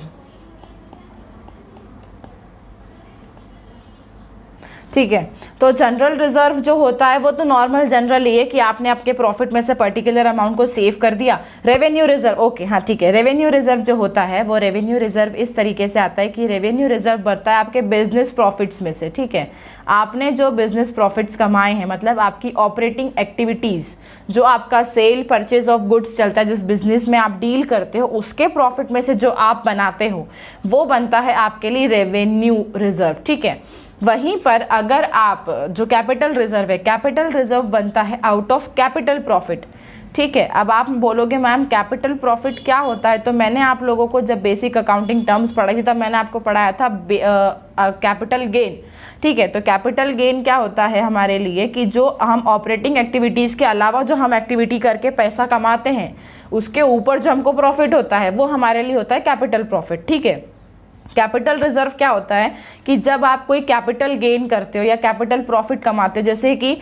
ठीक है। तो जनरल रिजर्व जो होता है वो तो नॉर्मल जनरल ये है कि आपने आपके प्रॉफिट में से पर्टिकुलर अमाउंट को सेव कर दिया। रेवेन्यू रिजर्व, ओके हाँ ठीक है, रेवेन्यू रिजर्व जो होता है वो रेवेन्यू रिजर्व इस तरीके से आता है कि रेवेन्यू रिजर्व बढ़ता है आपके बिजनेस प्रॉफिट्स में से। ठीक है, आपने जो बिजनेस प्रॉफिट्स कमाए हैं, मतलब आपकी ऑपरेटिंग एक्टिविटीज़, जो आपका सेल परचेज ऑफ गुड्स चलता है, जिस बिजनेस में आप डील करते हो, उसके प्रॉफिट में से जो आप बनाते हो वो बनता है आपके लिए रेवेन्यू रिजर्व। ठीक है, वहीं पर अगर आप जो कैपिटल रिजर्व है, कैपिटल रिजर्व बनता है आउट ऑफ कैपिटल प्रॉफिट। ठीक है, अब आप बोलोगे मैम कैपिटल प्रॉफिट क्या होता है, तो मैंने आप लोगों को जब बेसिक अकाउंटिंग टर्म्स पढ़ाई थी तब मैंने आपको पढ़ाया था कैपिटल गेन। ठीक है, तो कैपिटल गेन क्या होता है हमारे लिए कि जो हम ऑपरेटिंग एक्टिविटीज़ के अलावा जो हम एक्टिविटी करके पैसा कमाते हैं उसके ऊपर जो हमको प्रॉफिट होता है वो हमारे लिए होता है कैपिटल प्रॉफिट। ठीक है, कैपिटल रिजर्व क्या होता है कि जब आप कोई कैपिटल गेन करते हो या कैपिटल प्रॉफिट कमाते हो, जैसे कि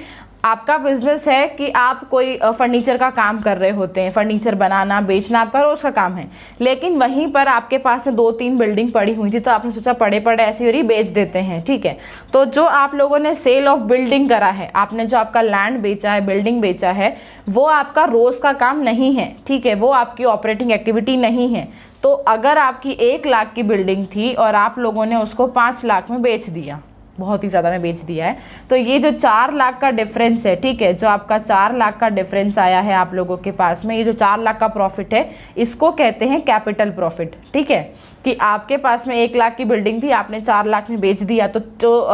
आपका बिजनेस है कि आप कोई फर्नीचर का काम कर रहे होते हैं, फर्नीचर बनाना बेचना आपका रोज़ का काम है, लेकिन वहीं पर आपके पास में 2-3 बिल्डिंग पड़ी हुई थी तो आपने सोचा पड़े पड़े ऐसी हो रही बेच देते हैं। ठीक है, तो जो आप लोगों ने सेल ऑफ बिल्डिंग करा है, आपने जो आपका लैंड बेचा है, बिल्डिंग बेचा है, वो आपका रोज़ का काम नहीं है। ठीक है, वो आपकी ऑपरेटिंग एक्टिविटी नहीं है। तो अगर आपकी 1 लाख की बिल्डिंग थी और आप लोगों ने उसको 5 लाख में बेच दिया, बहुत ही ज़्यादा में बेच दिया है, तो ये जो 4 लाख का डिफरेंस है, ठीक है, जो आपका 4 लाख का डिफरेंस आया है आप लोगों के पास में, ये जो 4 लाख का प्रॉफिट है इसको कहते हैं कैपिटल प्रॉफिट। ठीक है, कि आपके पास में 1 लाख की बिल्डिंग थी, आपने 4 लाख में बेच दिया, तो जो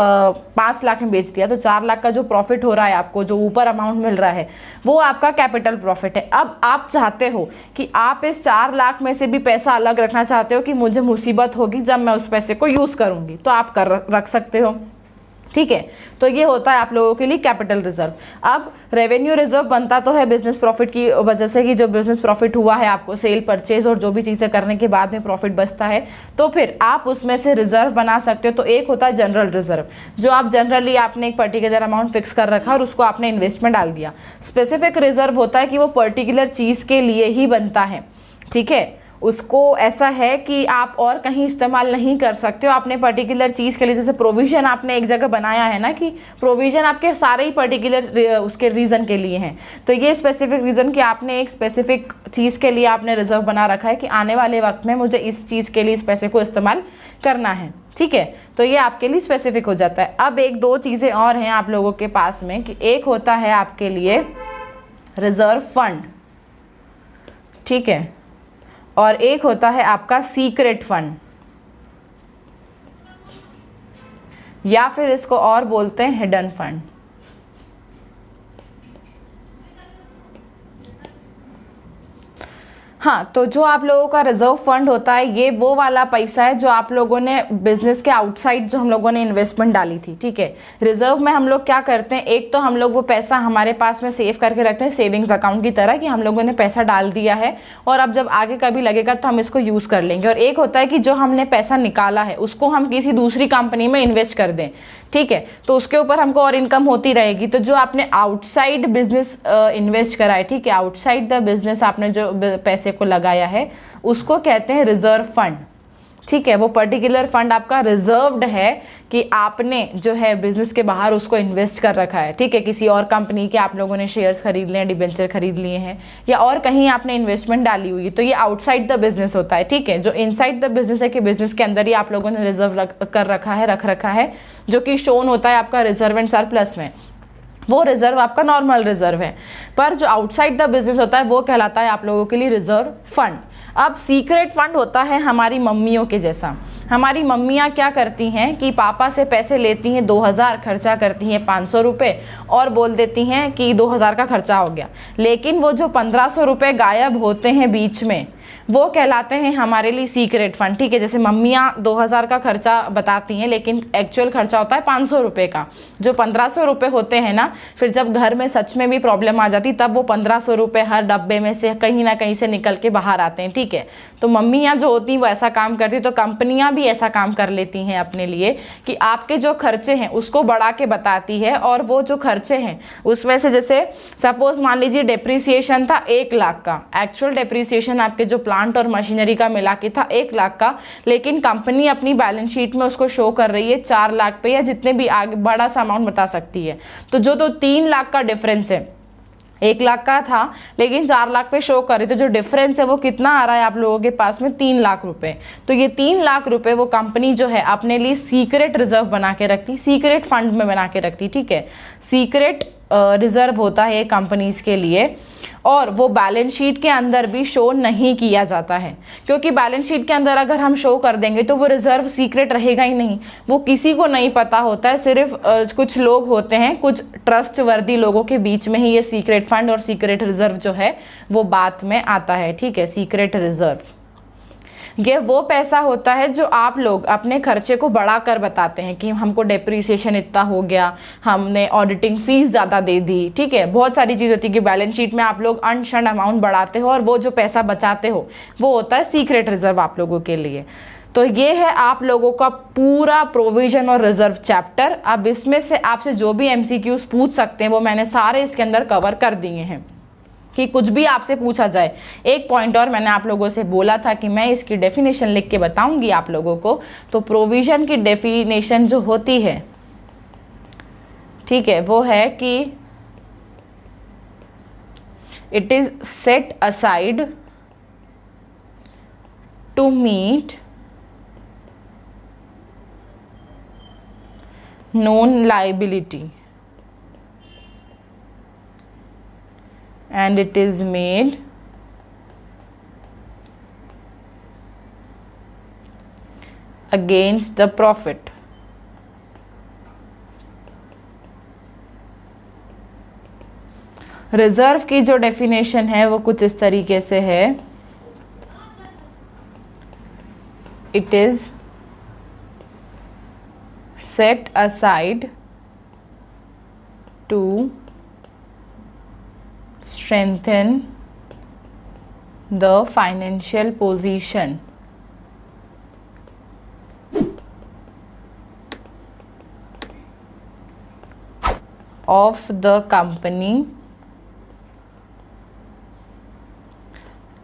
5 लाख में बेच दिया, तो 4 लाख का जो प्रॉफिट हो रहा है आपको, जो ऊपर अमाउंट मिल रहा है, वो आपका कैपिटल प्रॉफिट है। अब आप चाहते हो कि आप इस 4 लाख में से भी पैसा अलग रखना चाहते हो कि मुझे मुसीबत होगी जब मैं उस पैसे को यूज़ करूँगी, तो आप रख सकते हो। ठीक है, तो ये होता है आप लोगों के लिए कैपिटल रिजर्व। अब रेवेन्यू रिजर्व बनता तो है बिजनेस प्रॉफिट की वजह से कि जो बिजनेस प्रॉफिट हुआ है आपको सेल परचेज और जो भी चीज़ें करने के बाद में प्रॉफिट बचता है, तो फिर आप उसमें से रिजर्व बना सकते हो। तो एक होता है जनरल रिजर्व, जो आप जनरली आपने एक पर्टिकुलर अमाउंट फिक्स कर रखा और उसको आपने इन्वेस्टमेंट डाल दिया। स्पेसिफिक रिजर्व होता है कि वो पर्टिकुलर चीज़ के लिए ही बनता है। ठीक है, उसको ऐसा है कि आप और कहीं इस्तेमाल नहीं कर सकते हो, आपने पर्टिकुलर चीज़ के लिए, जैसे प्रोविज़न आपने एक जगह बनाया है ना कि प्रोविज़न आपके सारे ही पर्टिकुलर उसके रीज़न के लिए हैं, तो ये स्पेसिफिक रीज़न कि आपने एक स्पेसिफिक चीज़ के लिए आपने रिजर्व बना रखा है कि आने वाले वक्त में मुझे इस चीज़ के लिए इस पैसे को इस्तेमाल करना है। ठीक है, तो ये आपके लिए स्पेसिफिक हो जाता है। अब 1-2 चीज़ें और हैं आप लोगों के पास में कि एक होता है आपके लिए रिजर्व फंड, ठीक है, और एक होता है आपका सीक्रेट फंड, या फिर इसको और बोलते हैं हिडन फंड। हाँ, तो जो आप लोगों का रिजर्व फंड होता है ये वो वाला पैसा है जो आप लोगों ने बिजनेस के आउटसाइड जो हम लोगों ने इन्वेस्टमेंट डाली थी। ठीक है, रिजर्व में हम लोग क्या करते हैं, एक तो हम लोग वो पैसा हमारे पास में सेव करके रखते हैं सेविंग्स अकाउंट की तरह कि हम लोगों ने पैसा डाल दिया है और अब जब आगे कभी लगेगा तो हम इसको यूज़ कर लेंगे। और एक होता है कि जो हमने पैसा निकाला है उसको हम किसी दूसरी कंपनी में इन्वेस्ट कर दें। ठीक है, तो उसके ऊपर हमको और इनकम होती रहेगी। तो जो आपने आउटसाइड बिजनेस इन्वेस्ट करा है, ठीक है, आउटसाइड द बिजनेस आपने जो पैसे को लगाया है उसको कहते हैं रिजर्व फंड। ठीक है, वो पर्टिकुलर फंड आपका रिजर्व्ड है कि आपने जो है बिजनेस के बाहर उसको इन्वेस्ट कर रखा है। ठीक है, किसी और कंपनी के आप लोगों ने शेयर्स खरीद लिए हैं, डिबेंचर खरीद लिए हैं, या और कहीं आपने इन्वेस्टमेंट डाली हुई है, तो ये आउटसाइड द बिजनेस होता है। ठीक है, जो इनसाइड द बिजनेस है कि बिजनेस के अंदर ही आप लोगों ने रिजर्व कर रखा है, जो कि शोन होता है आपका रिजर्व एंड सरप्लस में, वो रिजर्व आपका नॉर्मल रिजर्व है। पर जो आउटसाइड द बिजनेस होता है वो कहलाता है आप लोगों के लिए रिजर्व फंड। अब सीक्रेट फंड होता है हमारी मम्मियों के जैसा। हमारी मम्मियाँ क्या करती हैं कि पापा से पैसे लेती हैं 2000, खर्चा करती हैं 500 रुपये और बोल देती हैं कि 2000 का खर्चा हो गया, लेकिन वो जो 1500 रुपये गायब होते हैं बीच में वो कहलाते हैं हमारे लिए सीक्रेट फंड। ठीक है, जैसे मम्मियाँ 2000 का खर्चा बताती हैं लेकिन एक्चुअल खर्चा होता है 500 रुपये का। जो 1500 रुपये होते हैं ना, फिर जब घर में सच में भी प्रॉब्लम आ जाती तब वो 1500 रुपये हर डब्बे में से कहीं ना कहीं से निकल के बाहर आते हैं। ठीक है, तो मम्मियाँ जो होती हैं वो ऐसा काम करती, तो कंपनियाँ भी ऐसा काम कर लेती हैं अपने लिए कि आपके जो खर्चे हैं उसको बढ़ा के बताती है, और वो जो खर्चे हैं उसमें से जैसे सपोज मान लीजिए डेप्रीसिएशन था 1 लाख का, एक्चुअल डेप्रीसिएशन आपके जो जो प्लांट और मशीनरी का मिला के था 1 लाख का, लेकिन कंपनी अपनी बैलेंस शीट में उसको शो कर रही है 4 लाख पे, या जितने भी आगे बड़ा सा अमाउंट बता सकती है। तो जो 3 लाख का डिफरेंस है, 1 लाख का था लेकिन 4 लाख पे शो कर रही, तो जो डिफरेंस है वो कितना आ रहा है आप लोगों के पास में? 3 लाख रुपए। तो ये 3 लाख रुपए वो कंपनी जो है अपने लिए सीक्रेट रिजर्व बना के रखती, सीक्रेट फंड में बना के रखती, ठीक है। सीक्रेट रिजर्व होता है कंपनीज के लिए, और वो बैलेंस शीट के अंदर भी शो नहीं किया जाता है, क्योंकि बैलेंस शीट के अंदर अगर हम शो कर देंगे तो वो रिजर्व सीक्रेट रहेगा ही नहीं, वो किसी को नहीं पता होता है, सिर्फ कुछ लोग होते हैं, कुछ ट्रस्ट वर्दी लोगों के बीच में ही ये सीक्रेट फंड और सीक्रेट रिजर्व जो है वो बात में आता है, ठीक है। सीक्रेट रिजर्व ये वो पैसा होता है जो आप लोग अपने खर्चे को बढ़ा कर बताते हैं कि हमको डेप्रीसिएशन इतना हो गया, हमने ऑडिटिंग फीस ज़्यादा दे दी, ठीक है। बहुत सारी चीज़ होती है कि बैलेंस शीट में आप लोग अनशन अमाउंट बढ़ाते हो और वो जो पैसा बचाते हो वो होता है सीक्रेट रिजर्व आप लोगों के लिए। तो ये है आप लोगों का पूरा प्रोविजन और रिजर्व चैप्टर। अब इसमें से आपसे जो भी MCQs पूछ सकते हैं वो मैंने सारे इसके अंदर कवर कर दिए हैं, कि कुछ भी आपसे पूछा जाए। एक पॉइंट और मैंने आप लोगों से बोला था कि मैं इसकी डेफिनेशन लिख के बताऊंगी आप लोगों को। तो प्रोविजन की डेफिनेशन जो होती है, ठीक है, वो है कि it is set aside to meet known liability and it is made against the profit. Reserve की जो डेफिनेशन है वो कुछ इस तरीके से है, it is set aside to strengthen the financial position of the company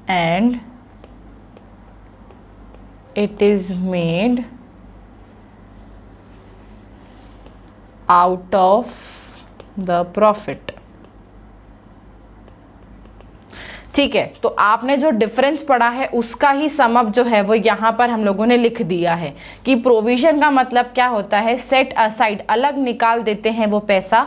and it is made out of the profit। ठीक है, तो आपने जो डिफरेंस पढ़ा है उसका ही सम अप जो है वो यहाँ पर हम लोगों ने लिख दिया है कि प्रोविजन का मतलब क्या होता है, सेट असाइड, अलग निकाल देते हैं वो पैसा।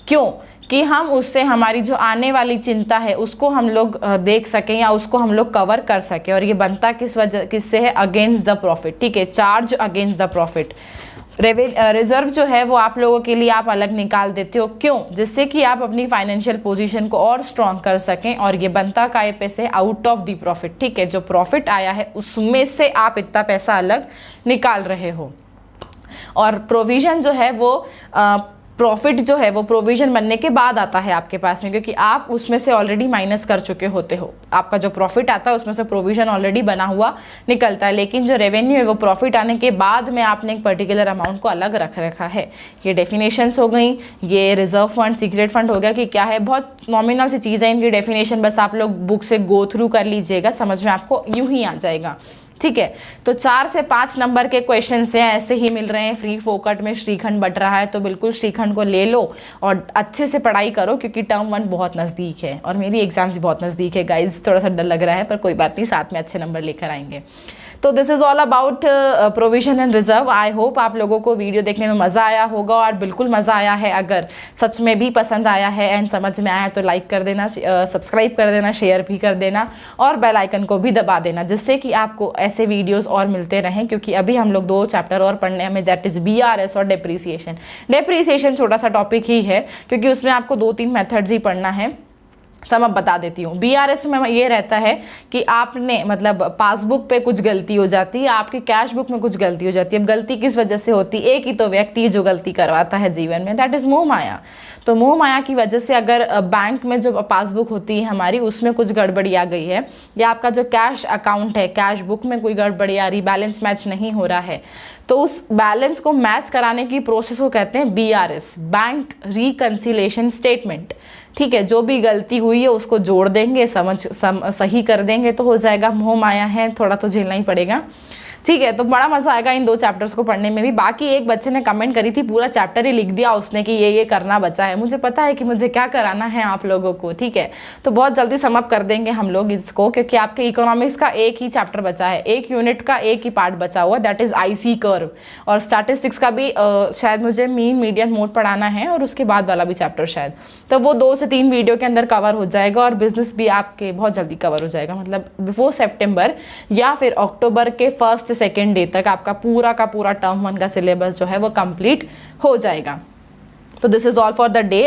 क्यों? कि हम उससे हमारी जो आने वाली चिंता है उसको हम लोग देख सकें या उसको हम लोग कवर कर सकें। और ये बनता किससे है? अगेंस्ट द प्रॉफिट, ठीक है, charge against the profit. Reserve जो है वो आप लोगों के लिए आप अलग निकाल देते हो, क्यों? जिससे कि आप अपनी फाइनेंशियल पोजीशन को और स्ट्रॉन्ग कर सकें। और ये बनता काय पे से? आउट ऑफ द प्रॉफिट, ठीक है, जो प्रॉफिट आया है उसमें से आप इतना पैसा अलग निकाल रहे हो। और प्रोविजन जो है वो प्रॉफिट जो है वो प्रोविजन बनने के बाद आता है आपके पास में, क्योंकि आप उसमें से ऑलरेडी माइनस कर चुके होते हो। आपका जो प्रॉफिट आता है उसमें से प्रोविजन ऑलरेडी बना हुआ निकलता है, लेकिन जो रेवेन्यू है वो प्रॉफिट आने के बाद में आपने एक पर्टिकुलर अमाउंट को अलग रख रखा है। ये डेफिनेशंस हो गई, ये रिजर्व फंड, सीक्रेट फंड हो गया कि क्या है। बहुत नॉमिनल सी चीज़ है इनकी डेफिनेशन, बस आप लोग बुक से गो थ्रू कर लीजिएगा, समझ में आपको यूं ही आ जाएगा, ठीक है। तो 4 से 5 नंबर के क्वेश्चन हैं, ऐसे ही मिल रहे हैं फ्री फोकट में। श्रीखंड बट रहा है तो बिल्कुल श्रीखंड को ले लो और अच्छे से पढ़ाई करो, क्योंकि टर्म 1 बहुत नज़दीक है और मेरी एग्जाम्स भी बहुत नज़दीक है गाइज। थोड़ा सा डर लग रहा है पर कोई बात नहीं, साथ में अच्छे नंबर लेकर आएंगे। तो this is all about provision and reserve. I hope आप लोगों को वीडियो देखने में मज़ा आया होगा, और बिल्कुल मज़ा आया है। अगर सच में भी पसंद आया है एंड समझ में आया तो लाइक कर देना, सब्सक्राइब कर देना, शेयर भी कर देना और बेल आइकन को भी दबा देना, जिससे कि आपको ऐसे वीडियोस और मिलते रहें। क्योंकि अभी हम लोग 2 चैप्टर और पढ़ने हमें, दैट इज़ BRS और डेप्रीसिएशन। डेप्रीसिएशन छोटा सा टॉपिक ही है क्योंकि उसमें आपको 2-3 मेथड्स ही पढ़ना है। सम अब बता देती हूँ। BRS में ये रहता है कि आपने मतलब पासबुक पे कुछ गलती हो जाती है, आपकी कैश बुक में कुछ गलती हो जाती है। अब गलती किस वजह से होती है? एक ही तो व्यक्ति जो गलती करवाता है जीवन में, दैट इज़ मोह माया। तो मोह माया की वजह से अगर बैंक में जो पासबुक होती है हमारी, उसमें कुछ गड़बड़ी आ गई है, या आपका जो कैश अकाउंट है, कैश बुक में कोई गड़बड़ी आ रही, बैलेंस मैच नहीं हो रहा है, तो उस बैलेंस को मैच कराने की प्रोसेस को कहते हैं BRS, बैंक रिकंसिलिएशन स्टेटमेंट। ठीक है, जो भी गलती हुई है उसको जोड़ देंगे, सही कर देंगे तो हो जाएगा। मोह माया है, थोड़ा तो झेलना ही पड़ेगा। ठीक है, तो बड़ा मजा आएगा इन 2 चैप्टर्स को पढ़ने में भी। बाकी एक बच्चे ने कमेंट करी थी, पूरा चैप्टर ही लिख दिया उसने कि ये करना बचा है। मुझे पता है कि मुझे क्या कराना है आप लोगों को, ठीक है, तो बहुत जल्दी सम अप कर देंगे हम लोग इसको, क्योंकि आपके इकोनॉमिक्स का एक ही चैप्टर बचा है, एक यूनिट का एक ही पार्ट बचा हुआ, दैट इज IC कर्व। और स्टैटिस्टिक्स का भी शायद मुझे मीन मीडियन मोड पढ़ाना है, और उसके बाद वाला भी चैप्टर शायद, तो वो 2 से 3 वीडियो के अंदर कवर हो जाएगा। और बिजनेस भी आपके बहुत जल्दी कवर हो जाएगा, मतलब बिफोर सितंबर या फिर अक्टूबर के 1st से 2nd डे तक आपका पूरा का पूरा टर्म 1 का सिलेबस जो है वो कंप्लीट हो जाएगा। तो this is all for the day.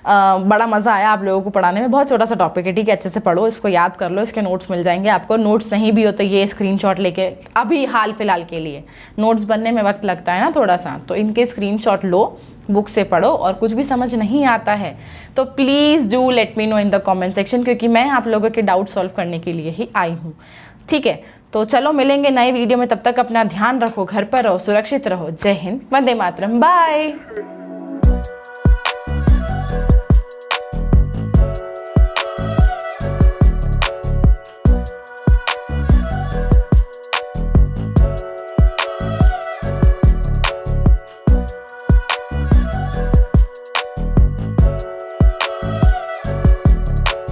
बड़ा मज़ा आया आप लोगों को पढ़ाने में। बहुत छोटा सा टॉपिक है, ठीक है, अच्छे से पढ़ो, इसको याद कर लो, इसके नोट्स मिल जाएंगे आपको। नोट्स नहीं भी हो तो ये स्क्रीनशॉट लेके, अभी हाल फिलहाल के लिए नोट्स बनने में वक्त लगता है ना थोड़ा सा, तो इनके स्क्रीनशॉट लो, बुक से पढ़ो। और कुछ भी समझ नहीं आता है तो please do let me know in the comment section, क्योंकि मैं आप लोगों के डाउट सॉल्व करने के लिए ही आई हूँ। ठीक है, तो चलो मिलेंगे नए वीडियो में, तब तक अपना ध्यान रखो, घर पर रहो, सुरक्षित रहो। जय हिंद, वंदे मातरम, बाय।